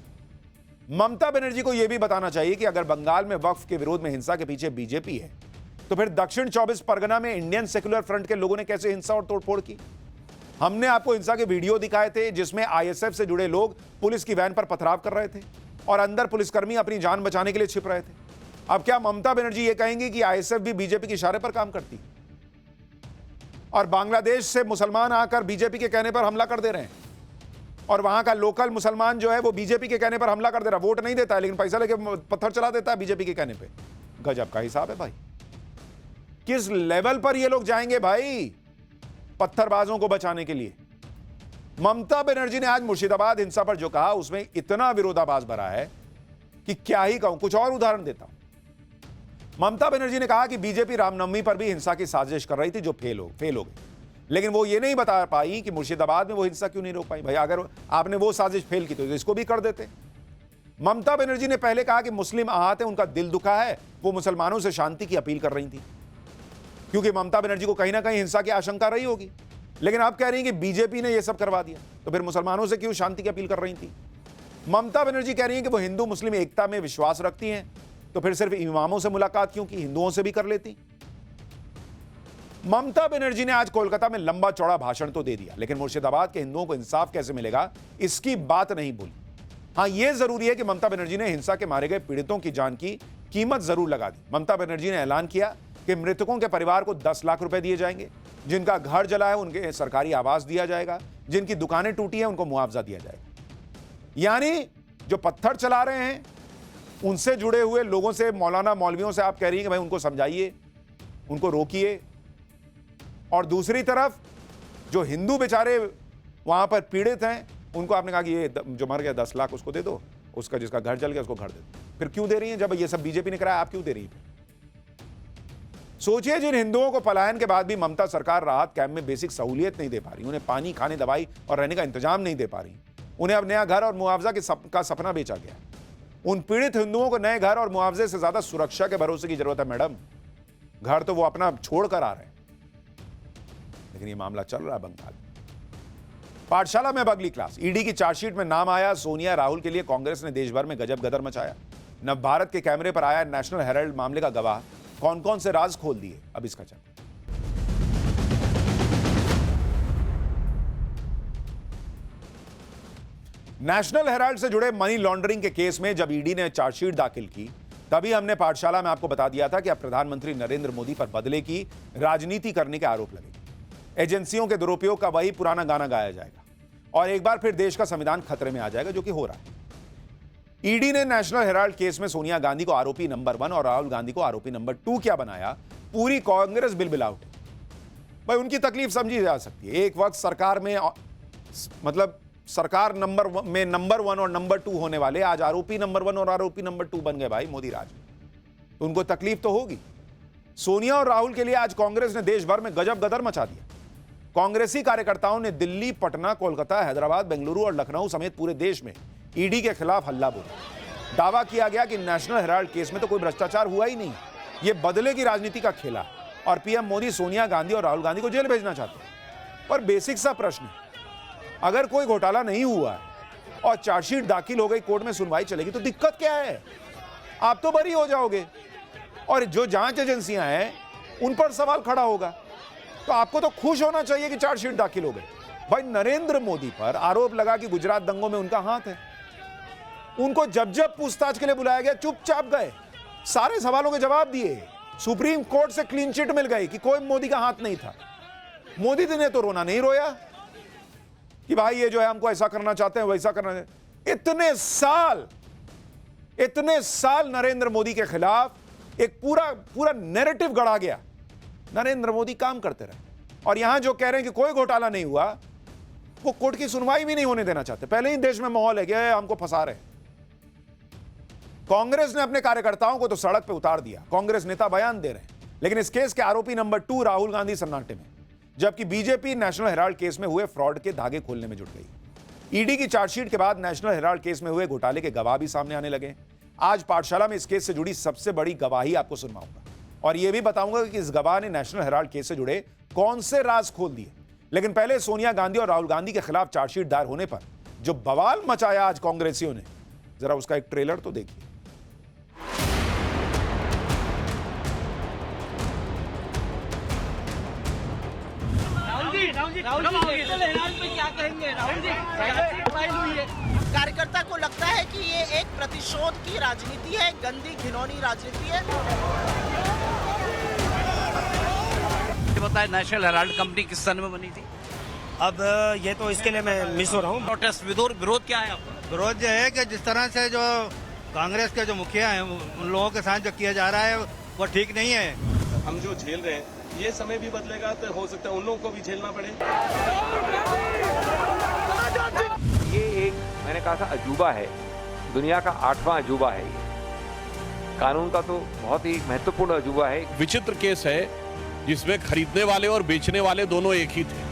ममता बनर्जी को यह भी बताना चाहिए कि अगर बंगाल में वक्फ के विरोध में हिंसा के पीछे बीजेपी है, तो फिर दक्षिण 24 परगना में इंडियन सेक्युलर फ्रंट के लोगों ने कैसे हिंसा और तोड़फोड़ की? हमने आपको हिंसा के वीडियो दिखाए थे, जिसमें आईएसएफ से जुड़े लोग पुलिस की वैन पर पथराव कर रहे थे और अंदर पुलिसकर्मी अपनी जान बचाने के लिए छिप रहे थे। अब क्या ममता बनर्जी ये कहेंगी कि आईएसएफ भी बीजेपी के इशारे पर काम करती? और बांग्लादेश से मुसलमान आकर बीजेपी के कहने पर हमला कर दे रहे हैं, और वहां का लोकल मुसलमान जो है वो बीजेपी के कहने पर हमला कर दे रहा है। वोट नहीं देता है, लेकिन पैसा लेके पत्थर चला देता है बीजेपी के कहने पे। गजब का हिसाब है भाई। किस लेवल पर ये लोग जाएंगे भाई पत्थरबाजों को बचाने के लिए? ममता बनर्जी ने आज मुर्शिदाबाद हिंसा पर जो कहा, उसमें इतना विरोधाभास भरा है कि क्या ही कहूं। कुछ और उदाहरण देता हूं। ममता बनर्जी ने कहा कि बीजेपी रामनवमी पर भी हिंसा की साजिश कर रही थी, जो फेल हो गई। लेकिन वो ये नहीं बता पाई कि मुर्शिदाबाद में वो हिंसा क्यों नहीं रोक पाई। भाई अगर आपने वो साजिश फेल की तो इसको भी कर देते। ममता बनर्जी ने पहले कहा कि मुस्लिम आहत है, उनका दिल दुखा है, वो मुसलमानों से शांति की अपील कर रही थी, क्योंकि ममता बनर्जी को कहीं ना कहीं हिंसा की आशंका रही होगी। लेकिन आप कह रही हैं कि बीजेपी ने यह सब करवा दिया, तो फिर मुसलमानों से क्यों शांति की अपील कर रही थी? ममता बनर्जी कह रही हैं कि वो हिंदू मुस्लिम एकता में विश्वास रखती हैं, तो फिर सिर्फ इमामों से मुलाकात क्यों की, हिंदुओं से भी कर लेती। ममता बनर्जी ने आज कोलकाता में लंबा चौड़ा भाषण तो दे दिया, लेकिन मुर्शिदाबाद के हिंदुओं को इंसाफ कैसे मिलेगा इसकी बात नहीं बोली। हां, यह जरूरी है कि ममता बनर्जी ने हिंसा के मारे गए पीड़ितों की जान की कीमत जरूर लगा दी। ममता बनर्जी ने ऐलान किया कि मृतकों के परिवार को 10 लाख रुपए दिए जाएंगे, जिनका घर जला है उनके सरकारी आवास दिया जाएगा, जिनकी दुकानें टूटी हैं उनको मुआवजा दिया जाएगा। यानी जो पत्थर चला रहे हैं उनसे जुड़े हुए लोगों से, मौलाना मौलवियों से आप कह रही हैं कि भाई उनको समझाइए, उनको रोकिए, और दूसरी तरफ जो हिंदू बेचारे वहां पर पीड़ित हैं उनको आपने कहा कि ये जो मर गया 10 लाख उसको दे दो, उसका जिसका घर जल गया उसको घर दे दो। फिर क्यों दे रही हैं? जब ये सब बीजेपी ने कराया, आप क्यों दे रही हैं? सोचिए, जिन हिंदुओं को पलायन के बाद भी ममता सरकार राहत कैंप में बेसिक सहूलियत नहीं दे पा रही, उन्हें पानी, खाने, दवाई और रहने का इंतजाम नहीं दे पा रही, उन्हें अब नया घर और मुआवजा का सपना बेचा गया। उन पीड़ित हिंदुओं को नए घर और मुआवजे से ज्यादा सुरक्षा के भरोसे की जरूरत है मैडम। घर तो वो अपना छोड़कर आ रहे हैं, लेकिन ये मामला चल रहा है बंगाल। पाठशाला में अब अगली क्लास। ईडी की चार्जशीट में नाम आया सोनिया राहुल के लिए कांग्रेस ने देश भर में गजब गदर मचाया। नव भारत के कैमरे पर आया नेशनल हेराल्ड मामले का गवाह। कौन कौन से राज खोल दिए, अब इसका चर्चा। नेशनल हेराल्ड से जुड़े मनी लॉन्ड्रिंग के केस में जब ईडी ने चार्जशीट दाखिल की, तभी हमने पाठशाला में आपको बता दिया था कि अब प्रधानमंत्री नरेंद्र मोदी पर बदले की राजनीति करने के आरोप लगे। एजेंसियों के दुरुपयोग का वही पुराना गाना गाया जाएगा और एक बार फिर देश का संविधान खतरे में आ जाएगा, जो कि हो रहा है। ईडी ने नेशनल हेराल्ड केस में सोनिया गांधी को आरोपी नंबर 1 और राहुल गांधी को आरोपी नंबर 2 क्या बनाया? पूरी कांग्रेस बिलबिलाउट। भाई उनकी तकलीफ समझी जा सकती है। एक वक्त सरकार में, मतलब सरकार नंबर 1 और नंबर 2 होने वाले आज आरोपी नंबर 1 और आरोपी नंबर 2 बन गए भाई मोदी राज में, तो उनको तकलीफ तो होगी। सोनिया और राहुल के लिए आज कांग्रेस ने देश भर में गजब गदर मचा दिया। कांग्रेसी कार्यकर्ताओं ने दिल्ली, पटना, कोलकाता, हैदराबाद, बेंगलुरु और लखनऊ समेत पूरे देश में ईडी के खिलाफ हल्ला बोला। दावा किया गया कि नेशनल हेराल्ड केस में तो कोई भ्रष्टाचार हुआ ही नहीं, ये बदले की राजनीति का खेला और पीएम मोदी सोनिया गांधी और राहुल गांधी को जेल भेजना चाहते हैं। पर बेसिक सा प्रश्न है, अगर कोई घोटाला नहीं हुआ है और चार्जशीट दाखिल हो गई, कोर्ट में सुनवाई चलेगी, तो दिक्कत क्या है? आप तो बरी हो जाओगे और जो जांच एजेंसियां हैं उन पर सवाल खड़ा होगा। तो आपको तो खुश होना चाहिए कि चार्जशीट दाखिल हो गई। भाई नरेंद्र मोदी पर आरोप लगा कि गुजरात दंगों में उनका हाथ है। उनको जब जब पूछताछ के लिए बुलाया गया चुपचाप गए, सारे सवालों के जवाब दिए। सुप्रीम कोर्ट से क्लीन चिट मिल गई कि कोई मोदी का हाथ नहीं था। मोदी ने तो रोना नहीं रोया कि भाई ये जो है हमको ऐसा करना चाहते हैं वैसा करना चाहते हैं। इतने साल नरेंद्र मोदी के खिलाफ एक पूरा नैरेटिव गढ़ा गया। नरेंद्र मोदी काम करते रहे और यहां जो कह रहे हैं कि कोई घोटाला नहीं हुआ, वो कोर्ट की सुनवाई भी नहीं होने देना चाहते। पहले ही देश में माहौल है कि हमको फंसा रहे। कांग्रेस ने अपने कार्यकर्ताओं को तो सड़क पे उतार दिया, कांग्रेस नेता बयान दे रहे हैं, लेकिन इस केस के आरोपी नंबर 2 राहुल गांधी सन्नाटे में, जबकि बीजेपी नेशनल हेराल्ड केस में हुए फ्रॉड के धागे खोलने में जुट गई। ईडी की चार्जशीट के बाद नेशनल हेराल्ड केस में हुए घोटाले के गवाह भी सामने आने लगे। आज पाठशाला में इस केस से जुड़ी सबसे बड़ी गवाही आपको सुनवाऊंगा और यह भी बताऊंगा कि इस गवाह ने नेशनल हेराल्ड केस से जुड़े कौन से राज खोल दिए। लेकिन पहले सोनिया गांधी और राहुल गांधी के खिलाफ चार्जशीट दायर होने पर जो बवाल मचाया आज कांग्रेसियों ने, जरा उसका एक ट्रेलर तो देखिए। क्या कहेंगे राहुल जी? फाइल हुई है। कार्यकर्ता को लगता है कि ये एक प्रतिशोध की राजनीति है, गंदी घिनौनी राजनीति है। बताए नेशनल हेराल्ड कंपनी किस सन में बनी थी? अब ये तो इसके लिए मैं मिस हो रहा हूँ। प्रोटेस्ट विरोध क्या है आपका? विरोध जो है कि जिस तरह से जो कांग्रेस के जो मुखिया हैं उन लोगों के साथ जो किया जा रहा है वो ठीक नहीं है। हम जो झेल रहे हैं ये समय भी बदलेगा तो हो सकता है उन लोगों को भी झेलना पड़े। ये एक मैंने कहा था अजूबा है, दुनिया का 8वां अजूबा है। ये कानून का तो बहुत ही महत्वपूर्ण अजूबा है। विचित्र केस है जिसमें खरीदने वाले और बेचने वाले दोनों एक ही थे।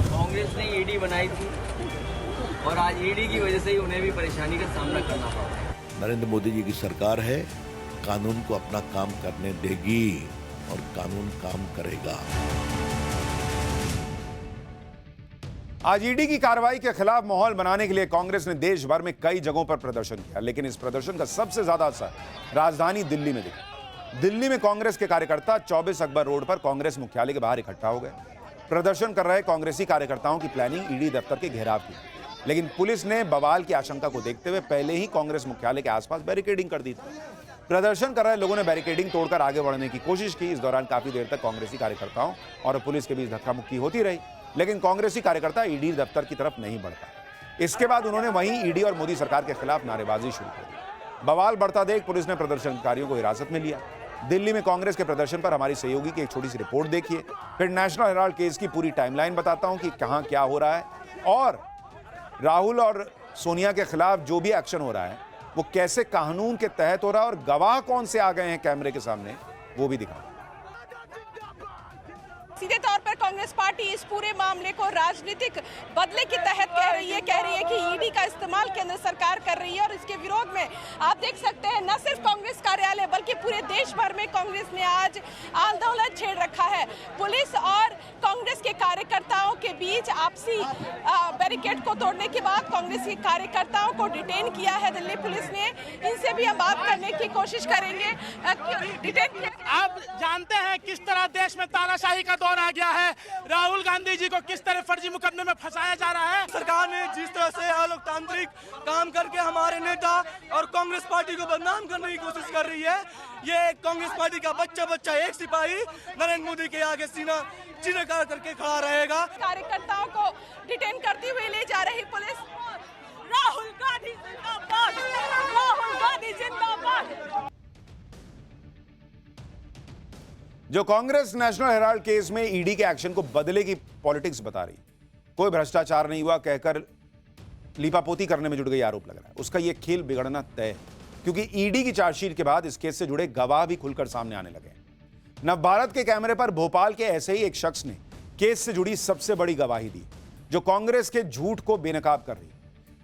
कांग्रेस ने ईडी बनाई थी और आज ईडी की वजह से ही उन्हें भी परेशानी का सामना करना पड़ रहा है। नरेंद्र मोदी जी की सरकार है, कानून को अपना काम करने देगी और कानून काम करेगा। आज ईडी की कार्रवाई के खिलाफ माहौल बनाने के लिए कांग्रेस ने देश भर में कई जगहों पर प्रदर्शन किया, लेकिन इस प्रदर्शन का सबसे ज्यादा असर राजधानी दिल्ली में दिखा। दिल्ली में कांग्रेस के कार्यकर्ता 24 अकबर रोड पर कांग्रेस मुख्यालय के बाहर इकट्ठा हो गए। प्रदर्शन कर रहे कांग्रेसी कार्यकर्ताओं की प्लानिंग ईडी दफ्तर के घेराव की, लेकिन पुलिस ने बवाल की आशंका को देखते हुए पहले ही कांग्रेस मुख्यालय के आसपास बैरिकेडिंग कर दी थी। प्रदर्शन कर रहे लोगों ने बैरिकेडिंग तोड़कर आगे बढ़ने की कोशिश की। इस दौरान काफी देर तक कांग्रेसी कार्यकर्ताओं और पुलिस के बीच धक्का मुक्की होती रही, लेकिन कांग्रेसी कार्यकर्ता ईडी दफ्तर की तरफ नहीं बढ़ पाए। इसके बाद उन्होंने वहीं ईडी और मोदी सरकार के खिलाफ नारेबाजी शुरू कर दी। बवाल बढ़ता देख पुलिस ने प्रदर्शनकारियों को हिरासत में लिया। दिल्ली में कांग्रेस के प्रदर्शन पर हमारी सहयोगी की एक छोटी सी रिपोर्ट देखिए, फिर नेशनल हेराल्ड केस की पूरी टाइमलाइन बताता हूं कि कहां क्या हो रहा है और राहुल और सोनिया के खिलाफ जो भी एक्शन हो रहा है वो कैसे कानून के तहत हो रहा है और गवाह कौन से आ गए हैं कैमरे के सामने, वो भी दिखाऊं। सीधे तौर पर कांग्रेस पार्टी इस पूरे मामले को राजनीतिक बदले के तहत कह रही है कि ईडी का इस्तेमाल केंद्र सरकार कर रही है और इसके विरोध में आप देख सकते हैं न सिर्फ कांग्रेस कार्यालय बल्कि पूरे देश भर में कांग्रेस ने आज आंदोलन छेड़ रखा है। पुलिस और कांग्रेस के कार्यकर्ताओं के बीच आपसी बैरिकेड को तोड़ने के बाद कांग्रेस के कार्यकर्ताओं को डिटेन किया है दिल्ली पुलिस ने। इनसे भी हम बात करने की कोशिश करेंगे। आप जानते हैं किस तरह देश में तानाशाही का दौर आ गया है, राहुल गांधी जी को किस तरह फर्जी मुकदमे में फंसाया जा रहा है। सरकार ने जिस तरह से अलोकतांत्रिक काम करके हमारे नेता और कांग्रेस पार्टी को बदनाम करने की कोशिश कर रही है, ये कांग्रेस पार्टी का बच्चा एक सिपाही नरेंद्र मोदी के आगे सीना चिरकार करके खड़ा रहेगा। कार्यकर्ताओं को डिटेन करती हुई ले जा रही पुलिस। राहुल गांधी जिंदाबाद, राहुल गांधी जिंदाबाद। जो कांग्रेस नेशनल हेराल्ड केस में ईडी के एक्शन को बदले की पॉलिटिक्स बता रही, कोई भ्रष्टाचार नहीं हुआ कहकर लीपापोती करने में जुट गई आरोप लग रहा है, उसका यह खेल बिगड़ना तय है, क्योंकि ईडी की चार्जशीट के बाद इस केस से जुड़े गवाह भी खुलकर सामने आने लगे। नवभारत के कैमरे पर भोपाल के ऐसे ही एक शख्स ने केस से जुड़ी सबसे बड़ी गवाही दी, जो कांग्रेस के झूठ को बेनकाब कर रही।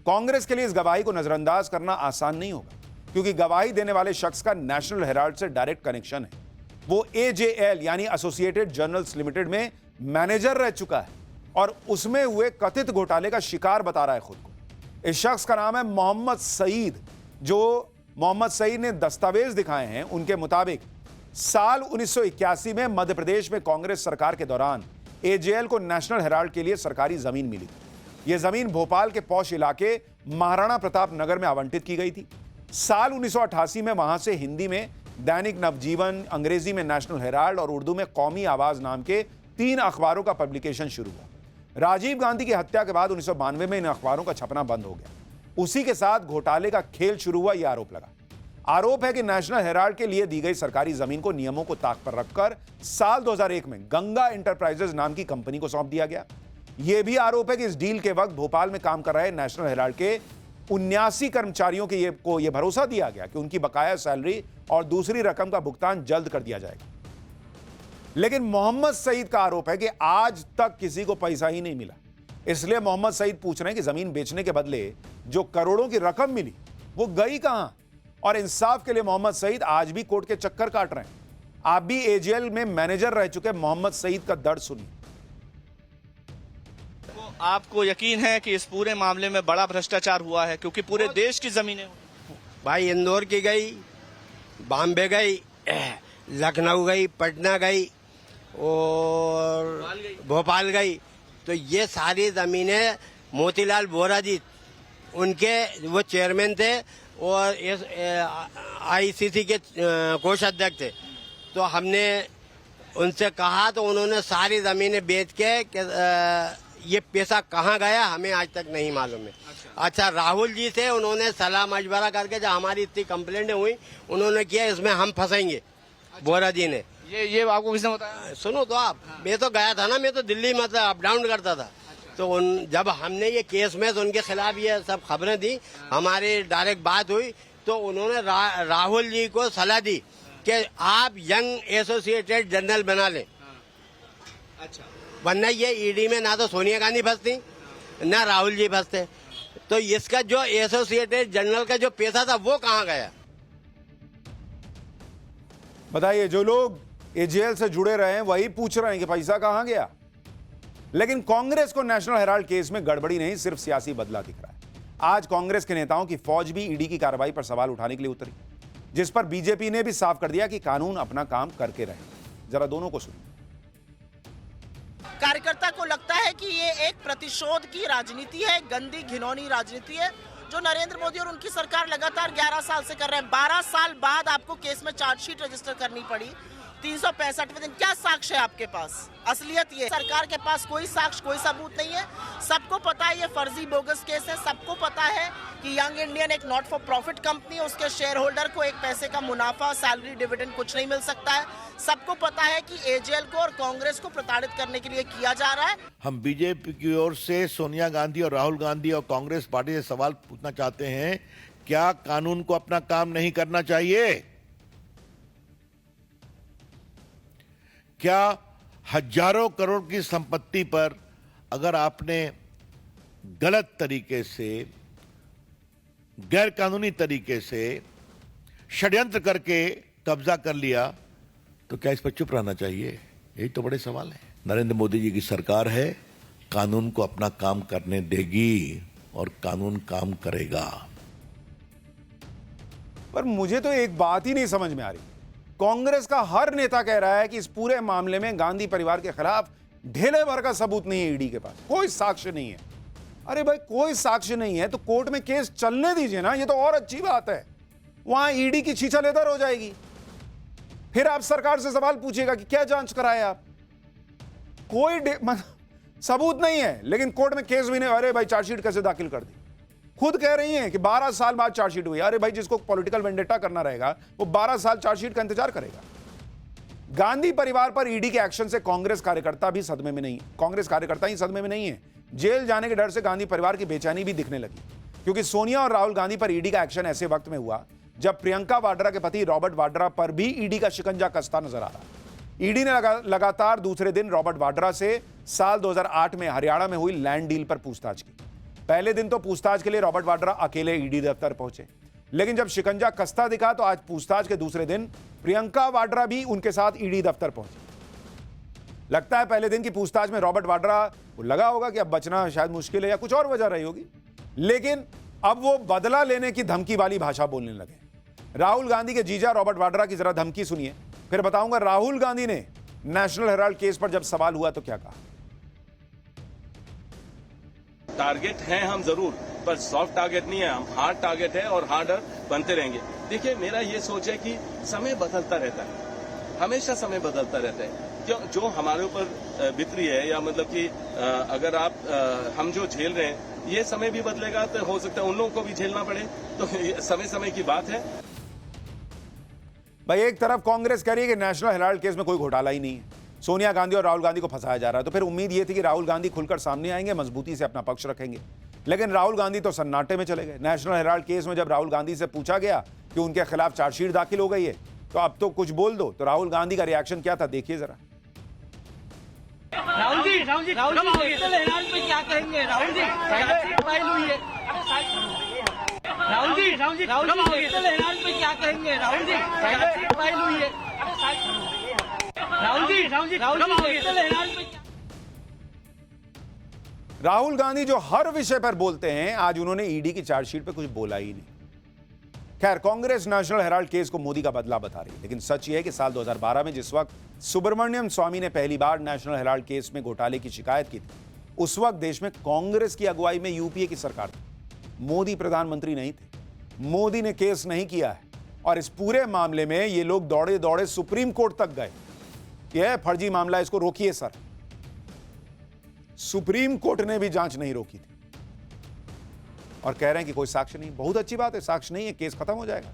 कांग्रेस के लिए इस गवाही को नजरअंदाज करना आसान नहीं होगा, क्योंकि गवाही देने वाले शख्स का नेशनल हेराल्ड से डायरेक्ट कनेक्शन है। वो AJL यानी एसोसिएटेड जर्नल्स लिमिटेड में मैनेजर रह चुका है और उसमें हुए कथित घोटाले का शिकार बता रहा है खुद को। इस शख्स का नाम है मोहम्मद सईद। जो मोहम्मद सईद ने दस्तावेज दिखाए हैं, उनके मुताबिक साल 1981 में मध्य प्रदेश में कांग्रेस सरकार के दौरान AJL को नेशनल हेराल्ड के लिए सरकारी जमीन मिली थी। यह जमीन भोपाल के पौष इलाके महाराणा प्रताप नगर में आवंटित की गई थी। साल 1988 में वहां से हिंदी में दैनिक नवजीवन, अंग्रेजी में नेशनल हेराल्ड और उर्दू में कौमी आवाज नाम के 3 अखबारों का पब्लिकेशन शुरू हुआ। राजीव गांधी की हत्या के बाद 1992 में इन अखबारों का छपना बंद हो गया। उसी के साथ घोटाले का खेल शुरू हुआ, यह आरोप लगा। आरोप है कि नेशनल हेराल्ड के लिए दी गई सरकारी जमीन को नियमों को ताक पर रखकर साल 2001 में गंगा एंटरप्राइजेज नाम की कंपनी को सौंप दिया गया। यह भी आरोप है कि इस डील के वक्त भोपाल में काम कर रहे नेशनल हेराल्ड के 79 कर्मचारियों को यह भरोसा दिया गया कि उनकी बकाया सैलरी और दूसरी रकम का भुगतान जल्द कर दिया जाएगा। लेकिन मोहम्मद सईद का आरोप है कि आज तक किसी को पैसा ही नहीं मिला। इसलिए मोहम्मद सईद पूछ रहे हैं कि जमीन बेचने के बदले जो करोड़ों की रकम मिली वो गई कहां। और इंसाफ के लिए मोहम्मद सईद आज भी कोर्ट के चक्कर काट रहे हैं। आप भी एजेएल में मैनेजर रह चुके मोहम्मद सईद का दर्द सुनिए। आपको यकीन है कि इस पूरे मामले में बड़ा भ्रष्टाचार हुआ है, क्योंकि पूरे देश की जमीनें भाई इंदौर की गई, बॉम्बे गई, लखनऊ गई, पटना गई और भोपाल गई। तो ये सारी जमीनें मोतीलाल वोरा जी उनके वो चेयरमैन थे और आईसीसी के कोषाध्यक्ष थे। तो हमने उनसे कहा तो उन्होंने सारी जमीनें बेच के ये पैसा कहाँ गया हमें आज तक नहीं मालूम है। अच्छा राहुल जी थे, उन्होंने सलाह मशवरा करके जब हमारी इतनी कंप्लेंटें हुई उन्होंने किया इसमें हम फंसेंगे। वोरा जी ने ये आपको किसने बताया? सुनो तो आप, मैं तो गया था ना, मैं तो दिल्ली मतलब अप डाउन करता था। तो जब हमने ये केस में तो उनके खिलाफ ये सब खबरें दी, हमारी डायरेक्ट बात हुई तो उन्होंने राहुल जी को सलाह दी कि आप यंग एसोसिएटेड जनरल बना लें। अच्छा, वरना ये ईडी में ना तो सोनिया गांधी फंसती ना राहुल जी फंसते। तो इसका जो एसोसिएटेड जनरल का जो पैसा था वो कहाँ गया? बताइए, जो लोग एजेएल से जुड़े रहे हैं वही पूछ रहे हैं कि पैसा कहां गया। लेकिन कांग्रेस को नेशनल हेराल्ड केस में गड़बड़ी नहीं, सिर्फ सियासी बदला दिख रहा है। आज कांग्रेस के नेताओं की फौज भी ईडी की कार्रवाई पर सवाल उठाने के लिए उतरी, जिस पर बीजेपी ने भी साफ कर दिया कि कानून अपना काम करके रहे। जरा दोनों को सुनिए। कार्यकर्ता को लगता है कि ये एक प्रतिशोध की राजनीति है, गंदी घिनौनी राजनीति है जो नरेंद्र मोदी और उनकी सरकार लगातार 11 साल से कर रहे हैं। 12 साल बाद आपको केस में चार्जशीट रजिस्टर करनी पड़ी, 365वें दिन। क्या साक्ष्य है आपके पास? असलियत ये सरकार के पास कोई साक्ष्य, कोई सबूत नहीं है। सबको पता है ये फर्जी बोगस केस है। सबको पता है कि यंग इंडियन एक नॉट फॉर प्रॉफिट कंपनी है, उसके शेयर होल्डर को एक पैसे का मुनाफा, सैलरी, डिविडेंड कुछ नहीं मिल सकता है। सबको पता है कि एजेएल को और कांग्रेस को प्रताड़ित करने के लिए किया जा रहा है। हम बीजेपी की ओर से सोनिया गांधी और राहुल गांधी और कांग्रेस पार्टी से सवाल पूछना चाहते हैं, क्या कानून को अपना काम नहीं करना चाहिए? क्या हजारों करोड़ की संपत्ति पर अगर आपने गलत तरीके से, गैर कानूनी तरीके से षड्यंत्र करके कब्जा कर लिया तो क्या इस पर चुप रहना चाहिए? यही तो बड़े सवाल है। नरेंद्र मोदी जी की सरकार है, कानून को अपना काम करने देगी और कानून काम करेगा। पर मुझे तो एक बात ही नहीं समझ में आ रही। कांग्रेस का हर नेता कह रहा है कि इस पूरे मामले में गांधी परिवार के खिलाफ ढेले भर का सबूत नहीं है, ईडी के पास कोई साक्ष्य नहीं है। अरे भाई, कोई साक्ष्य नहीं है तो कोर्ट में केस चलने दीजिए ना, ये तो और अच्छी बात है। वहां ईडी की छीछालेदर हो जाएगी, फिर आप सरकार से सवाल पूछिएगा कि क्या जांच कराए आप। कोई सबूत नहीं है, लेकिन कोर्ट में केस भी नहीं। अरे भाई, चार्जशीट कैसे दाखिल कर दी? खुद कह रही हैं कि 12 साल बाद चार्जशीट हुई। अरे भाई, जिसको पॉलिटिकल वेंडेटा करना रहेगा वो 12 साल चार्जशीट का इंतजार करेगा। गांधी परिवार पर ईडी के एक्शन से कांग्रेस कार्यकर्ता भी सदमे में नहीं, कांग्रेस कार्यकर्ता ही सदमे में नहीं है। जेल जाने के डर से गांधी परिवार की बेचैनी भी दिखने लगी, क्योंकि सोनिया और राहुल गांधी पर ईडी का एक्शन ऐसे वक्त में हुआ जब प्रियंका वाड्रा के पति रॉबर्ट वाड्रा पर भी ईडी का शिकंजा कसता नजर आ रहा। ईडी ने लगातार दूसरे दिन रॉबर्ट वाड्रा से साल 2008 में हरियाणा में हुई लैंड डील पर पूछताछ की। पहले दिन तो पूछताछ के लिए रॉबर्ट वाड्रा अकेले ईडी दफ्तर पहुंचे, लेकिन जब शिकंजा कसता दिखा तो आज पूछताछ के दूसरे दिन प्रियंका वाड्रा भी उनके साथ ईडी दफ्तर पहुंचे। लगता है पहले दिन की पूछताछ में रॉबर्ट वाड्रा को लगा होगा कि अब बचना शायद मुश्किल है या कुछ और वजह रही होगी, लेकिन अब वो बदला लेने की धमकी वाली भाषा बोलने लगे। राहुल गांधी के जीजा रॉबर्ट वाड्रा की जरा धमकी सुनिए, फिर बताऊंगा राहुल गांधी ने नेशनल हेराल्ड केस पर जब सवाल हुआ तो क्या कहा। टारगेट हैं हम जरूर, पर सॉफ्ट टारगेट नहीं है, हम हार्ड टारगेट है और हार्डर बनते रहेंगे। देखिए, मेरा ये सोच है कि समय बदलता रहता है, हमेशा समय बदलता रहता है। क्यों जो हमारे ऊपर बीत रही है, या मतलब कि अगर हम जो झेल रहे हैं, ये समय भी बदलेगा तो हो सकता है उन लोगों को भी झेलना पड़े, तो समय समय की बात है। भाई, एक तरफ कांग्रेस कह रही है कि नेशनल हेराल्ड केस में कोई घोटाला ही नहीं है, सोनिया गांधी और राहुल गांधी को फंसाया जा रहा है, तो फिर उम्मीद ये थी कि राहुल गांधी खुलकर सामने आएंगे, मजबूती से अपना पक्ष रखेंगे। लेकिन राहुल गांधी तो सन्नाटे में चले गए। नेशनल हेराल्ड केस में जब राहुल गांधी से पूछा गया कि उनके खिलाफ चार्जशीट दाखिल हो गई है, तो अब तो कुछ बोल दो, तो राहुल गांधी का रिएक्शन क्या था, देखिए जरा। राहुल जी हेराल्ड पे क्या कहेंगे? राहुल जी फाइल हुई है। राहुल जी हेराल्ड पे क्या कहेंगे? राहुल जी फाइल हुई है। राहुल गांधी जो हर विषय पर बोलते हैं, आज उन्होंने ईडी की चार्जशीट पे कुछ बोला ही नहीं। खैर, कांग्रेस नेशनल हेराल्ड केस को मोदी का बदला बता रही है, लेकिन सच यह है कि साल 2012 में जिस वक्त सुब्रमण्यम स्वामी ने पहली बार नेशनल हेराल्ड केस में घोटाले की शिकायत की थी, उस वक्त देश में कांग्रेस की अगुवाई में यूपीए की सरकार थी। मोदी प्रधानमंत्री नहीं थे, मोदी ने केस नहीं किया है, और इस पूरे मामले में ये लोग दौड़े दौड़े सुप्रीम कोर्ट तक गए। यह फर्जी मामला, इसको रोकिए सर। सुप्रीम कोर्ट ने भी जांच नहीं रोकी थी और कह रहे हैं कि कोई साक्ष्य नहीं। बहुत अच्छी बात है, साक्ष्य नहीं है, केस खत्म हो जाएगा।